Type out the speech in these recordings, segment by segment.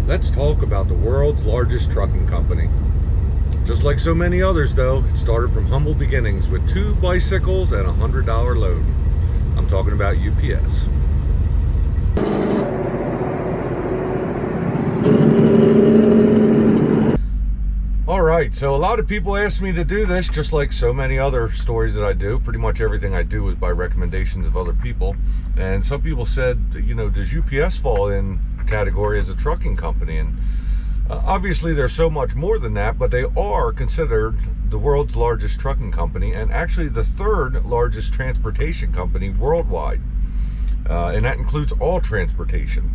Let's talk about the world's largest trucking company. Just like so many others though, it started from humble beginnings with 2 bicycles and a $100 load. I'm talking about UPS. Alright, so a lot of people ask me to do this, just like so many other stories that I do. Pretty much everything I do is by recommendations of other people. And some people said, you know, does UPS fall in category as a trucking company? And obviously there's so much more than that, but they are considered the world's largest trucking company and actually the 3rd largest transportation company worldwide. And that includes all transportation.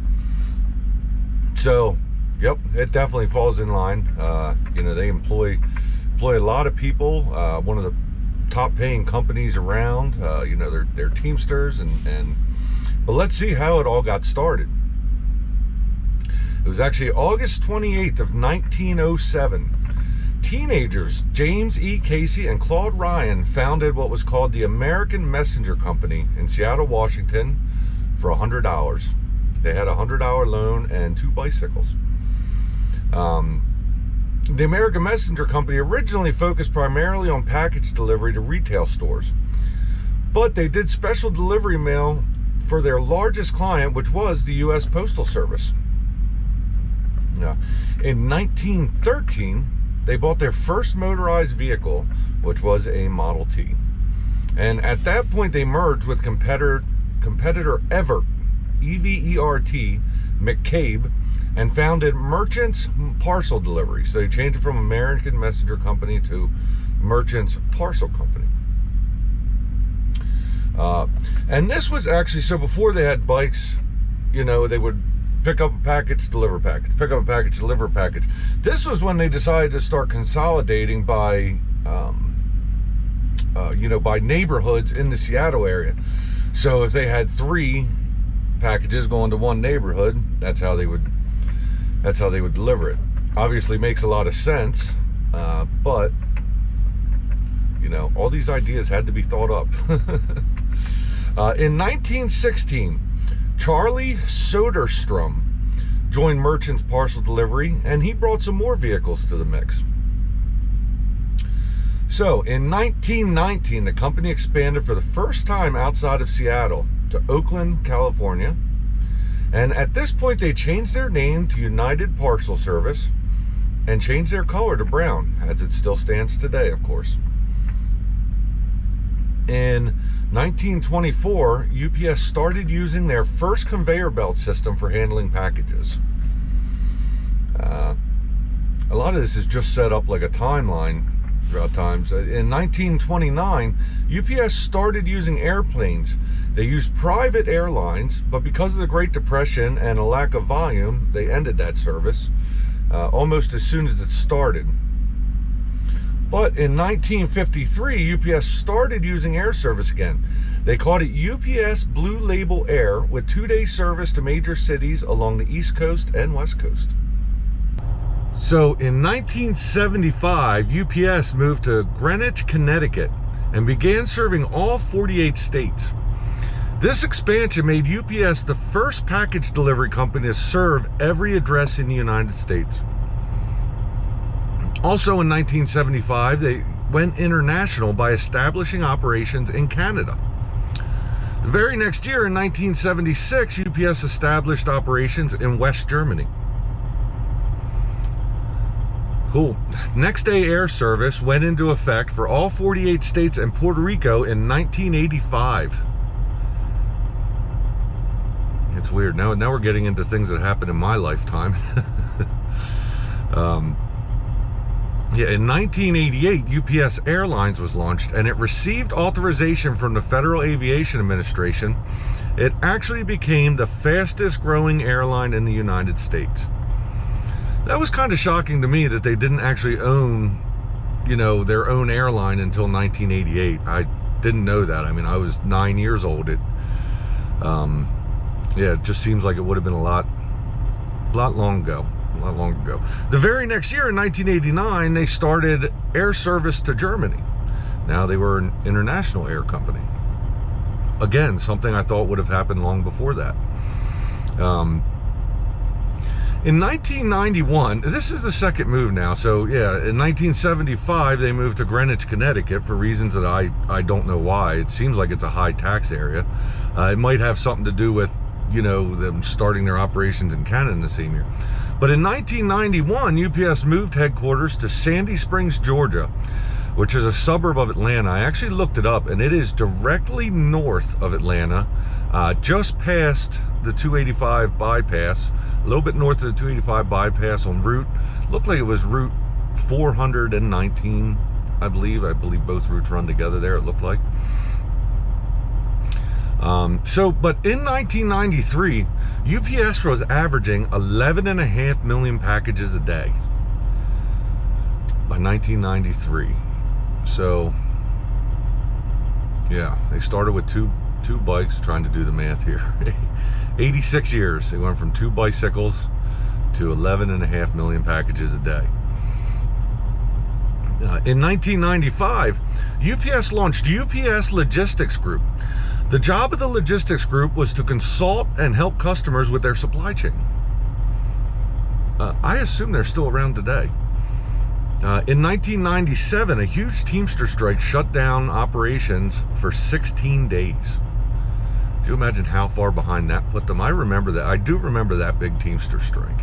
So, yep, it definitely falls in line. You know, they employ a lot of people. One of the top paying companies around. You know, they're Teamsters but let's see how it all got started. It was actually August 28th of 1907. Teenagers James E. Casey and Claude Ryan founded what was called the American Messenger Company in Seattle, Washington for $100. They had a $100 loan and 2 bicycles. The American Messenger Company originally focused primarily on package delivery to retail stores, but they did special delivery mail for their largest client, which was the U.S. Postal Service. In 1913, they bought their first motorized vehicle, which was a Model T. And at that point, they merged with competitor Evert, E-V-E-R-T, McCabe, and founded Merchants Parcel Delivery. So they changed it from American Messenger Company to Merchants Parcel Company. And this was actually, so before they had bikes, you know, they would pick up a package, deliver a package, pick up a package, deliver a package. This was when they decided to start consolidating by, you know, by neighborhoods in the Seattle area. So if they had 3 packages going to one neighborhood, that's how they would deliver it. Obviously makes a lot of sense, but you know, all these ideas had to be thought up. In 1916, Charlie Soderstrom joined Merchants Parcel Delivery, and he brought some more vehicles to the mix. So in 1919, the company expanded for the first time outside of Seattle to Oakland, California. And at this point, they changed their name to United Parcel Service and changed their color to brown, as it still stands today, of course. In 1924, UPS started using their first conveyor belt system for handling packages. A lot of this is just set up like a timeline throughout times. In 1929, UPS started using airplanes. They used private airlines, but because of the Great Depression and a lack of volume, they ended that service almost as soon as it started. But in 1953, UPS started using air service again. They called it UPS Blue Label Air, with 2-day service to major cities along the East Coast and West Coast. So in 1975, UPS moved to Greenwich, Connecticut, and began serving all 48 states. This expansion made UPS the first package delivery company to serve every address in the United States. Also in 1975, they went international by establishing operations in Canada. The very next year, in 1976, UPS established operations in West Germany. Cool. Next day air service went into effect for all 48 states and Puerto Rico in 1985. It's weird. Now we're getting into things that happened in my lifetime. Yeah, in 1988, UPS Airlines was launched, and it received authorization from the Federal Aviation Administration. It actually became the fastest growing airline in the United States. That was kind of shocking to me that they didn't actually own, you know, their own airline until 1988. I didn't know that. I mean, I was 9 years old. Yeah, it just seems like it would have been a lot long ago. The very next year, in 1989, they started air service to Germany. Now they were an international air company. Again, something I thought would have happened long before that. In 1991, this is the second move now. So yeah, in 1975, they moved to Greenwich, Connecticut for reasons that I don't know why. It seems like it's a high tax area. It might have something to do with, you know, them starting their operations in Canada in the same year. But in 1991, UPS moved headquarters to Sandy Springs, Georgia, which is a suburb of Atlanta. I actually looked it up, and it is directly north of Atlanta, just past the 285 bypass, a little bit north of the 285 bypass on route, looked like it was route 419, I believe both routes run together there, it looked like. But in 1993, UPS was averaging 11.5 million packages a day by 1993. So yeah, they started with two bikes, trying to do the math here. 86 years, they went from 2 bicycles to 11.5 million packages a day. In 1995, UPS launched UPS Logistics Group. The job of the logistics group was to consult and help customers with their supply chain. I assume they're still around today. In 1997, a huge Teamster strike shut down operations for 16 days. Do you imagine how far behind that put them? I remember that. I do remember that big Teamster strike.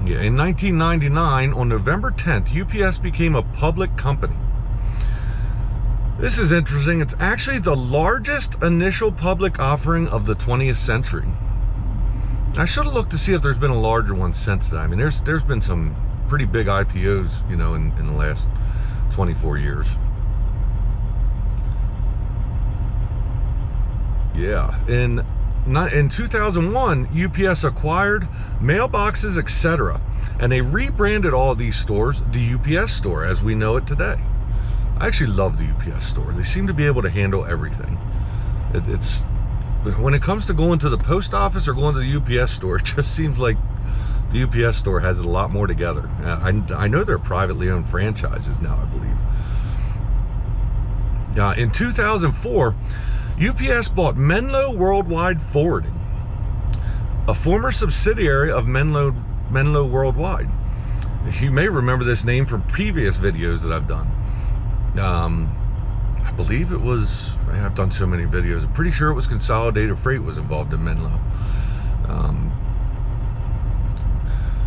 Yeah, in 1999, on November 10th, UPS became a public company. This is interesting. It's actually the largest initial public offering of the 20th century. I should have looked to see if there's been a larger one since then. I mean, there's been some pretty big IPOs, you know, in the last 24 years. Yeah, in 2001, UPS acquired Mailboxes, etc., and they rebranded all of these stores the UPS Store as we know it today. I actually love the UPS Store. They seem to be able to handle everything. It's when it comes to going to the post office or going to the UPS Store, it just seems like the UPS Store has it a lot more together. I know they're privately owned franchises now, I believe. In 2004, UPS bought Menlo Worldwide Forwarding, a former subsidiary of Menlo Worldwide. You may remember this name from previous videos that I've done. I believe it was, I have done so many videos, I'm pretty sure it was Consolidated Freight was involved in Menlo.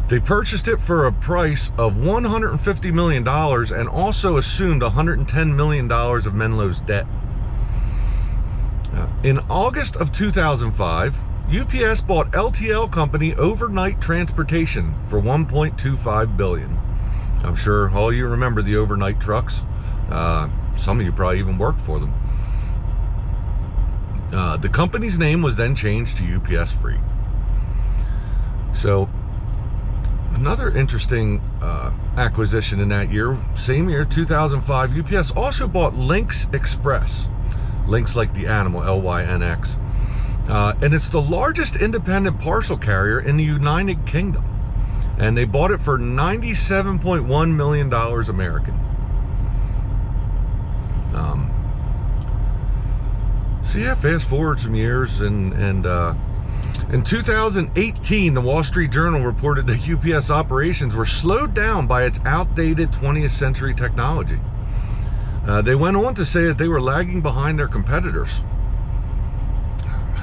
They purchased it for a price of $150 million and also assumed $110 million of Menlo's debt. In August of 2005, UPS bought LTL company Overnight Transportation for $1.25 billion. I'm sure all you remember the overnight trucks. Some of you probably even worked for them. The company's name was then changed to UPS Freight. So another interesting acquisition in that year, same year, 2005, UPS also bought Lynx Express. Lynx like the animal, L-Y-N-X. And it's the largest independent parcel carrier in the United Kingdom. And they bought it for $97.1 million American. So yeah, fast forward some years, and in 2018, the Wall Street Journal reported that UPS operations were slowed down by its outdated 20th century technology. They went on to say that they were lagging behind their competitors.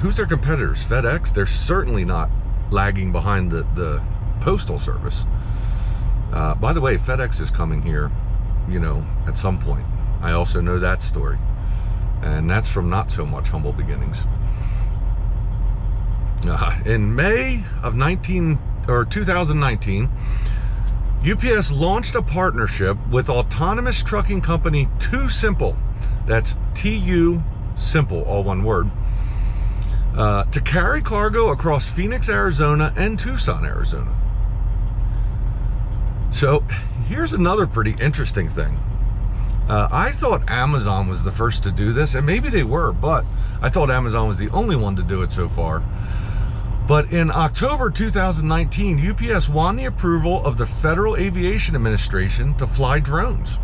Who's their competitors? FedEx? They're certainly not lagging behind the Postal Service. By the way, FedEx is coming here, you know, at some point. I also know that story. And that's from not so much humble beginnings. In May of 2019, UPS launched a partnership with autonomous trucking company TuSimple. That's T-U Simple, all one word. To carry cargo across Phoenix, Arizona and Tucson, Arizona. So here's another pretty interesting thing. I thought Amazon was the first to do this, and maybe they were, but I thought Amazon was the only one to do it so far. But in October 2019, UPS won the approval of the Federal Aviation Administration to fly drones.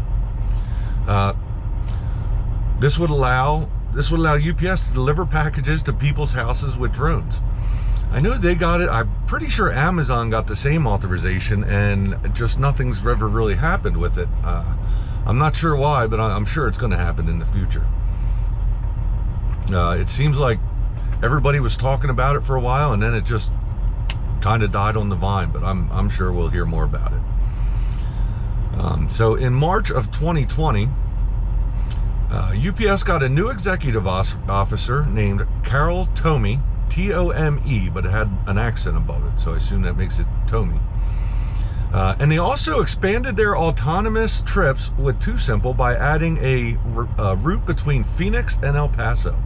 This would allow UPS to deliver packages to people's houses with drones. I know they got it. I'm pretty sure Amazon got the same authorization, and just nothing's ever really happened with it. I'm not sure why, but I'm sure it's going to happen in the future. It seems like everybody was talking about it for a while, and then it just kind of died on the vine, but I'm sure we'll hear more about it. So in March of 2020, UPS got a new executive officer named Carol Tome, T-O-M-E, but it had an accent above it, so I assume that makes it Tome. And they also expanded their autonomous trips with TuSimple by adding a route between Phoenix and El Paso.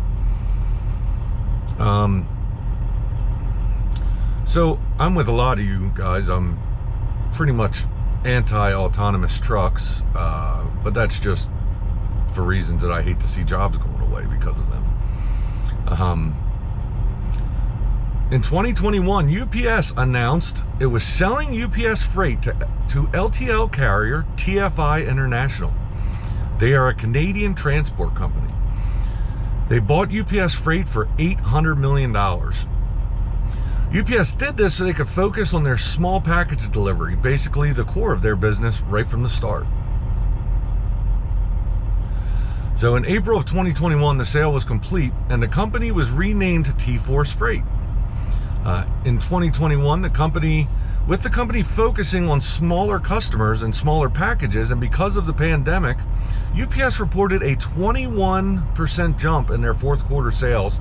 So I'm with a lot of you guys. I'm pretty much anti-autonomous trucks, but that's just for reasons that I hate to see jobs going away because of them. In 2021, UPS announced it was selling UPS freight to LTL carrier TFI International. They are a Canadian transport company. They bought UPS freight for $800 million. UPS did this so they could focus on their small package delivery, basically the core of their business right from the start. So in April of 2021, the sale was complete and the company was renamed T-Force Freight. In 2021, the company focusing on smaller customers and smaller packages, and because of the pandemic, UPS reported a 21% jump in their fourth quarter sales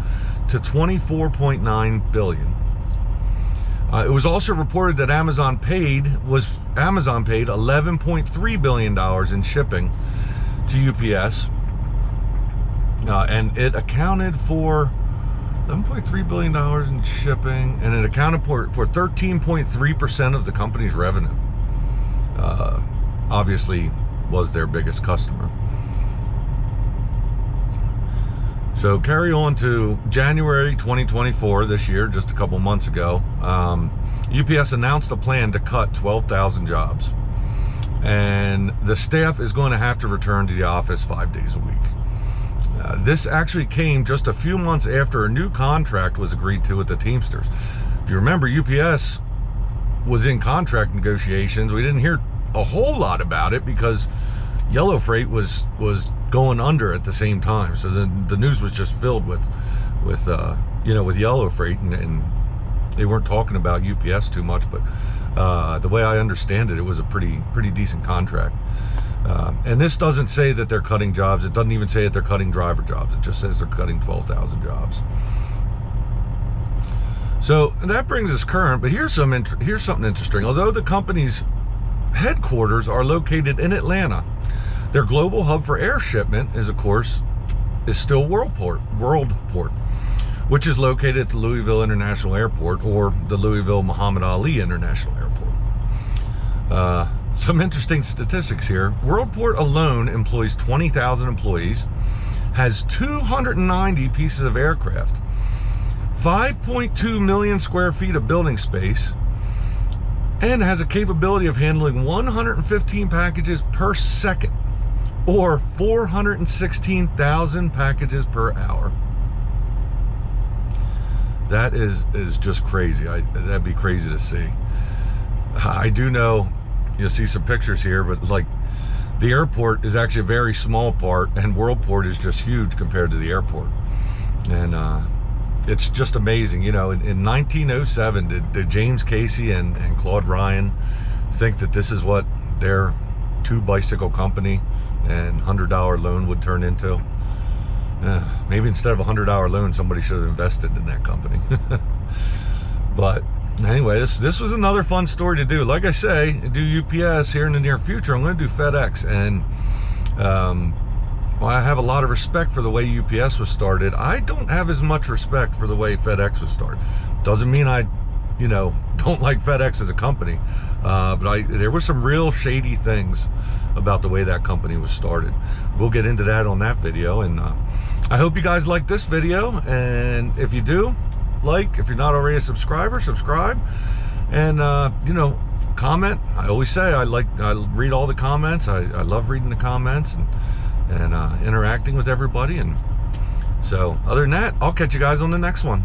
to $24.9 billion. It was also reported that Amazon paid $11.3 billion in shipping to UPS, and it accounted for $11.3 billion in shipping, and it accounted for 13.3% of the company's revenue. Obviously was their biggest customer. So carry on to January 2024, this year, just a couple months ago. UPS announced a plan to cut 12,000 jobs. And the staff is going to have to return to the office 5 days a week. This actually came just a few months after a new contract was agreed to with the Teamsters. If you remember, UPS was in contract negotiations. We didn't hear a whole lot about it because Yellow Freight was going under at the same time. So the news was just filled with Yellow Freight, and they weren't talking about UPS too much. But the way I understand it, it was a pretty decent contract. And this doesn't say that they're cutting jobs. It doesn't even say that they're cutting driver jobs. It just says they're cutting 12,000 jobs. So that brings us current, but here's something interesting. Although the company's headquarters are located in Atlanta, their global hub for air shipment is still Worldport, which is located at the Louisville International Airport, or the Louisville Muhammad Ali International Airport. Some interesting statistics here. Worldport alone employs 20,000 employees, has 290 pieces of aircraft, 5.2 million square feet of building space, and has a capability of handling 115 packages per second, or 416,000 packages per hour. That is just crazy. That'd be crazy to see. I do know, you'll see some pictures here, but like the airport is actually a very small part, and Worldport is just huge compared to the airport. And it's just amazing. You know, in 1907, did James Casey and Claude Ryan think that this is what their 2-bicycle company and $100 loan would turn into? Maybe instead of a $100 loan, somebody should have invested in that company. But anyway, this was another fun story to do. Like I say, do UPS here in the near future. I'm going to do FedEx, and well, I have a lot of respect for the way UPS was started. I don't have as much respect for the way FedEx was started. Doesn't mean I, don't like FedEx as a company, but there were some real shady things about the way that company was started. We'll get into that on that video, and I hope you guys like this video, and if you do, if you're not already a subscriber, subscribe, and comment. I always say I read all the comments. I love reading the comments and interacting with everybody. And so other than that, I'll catch you guys on the next one.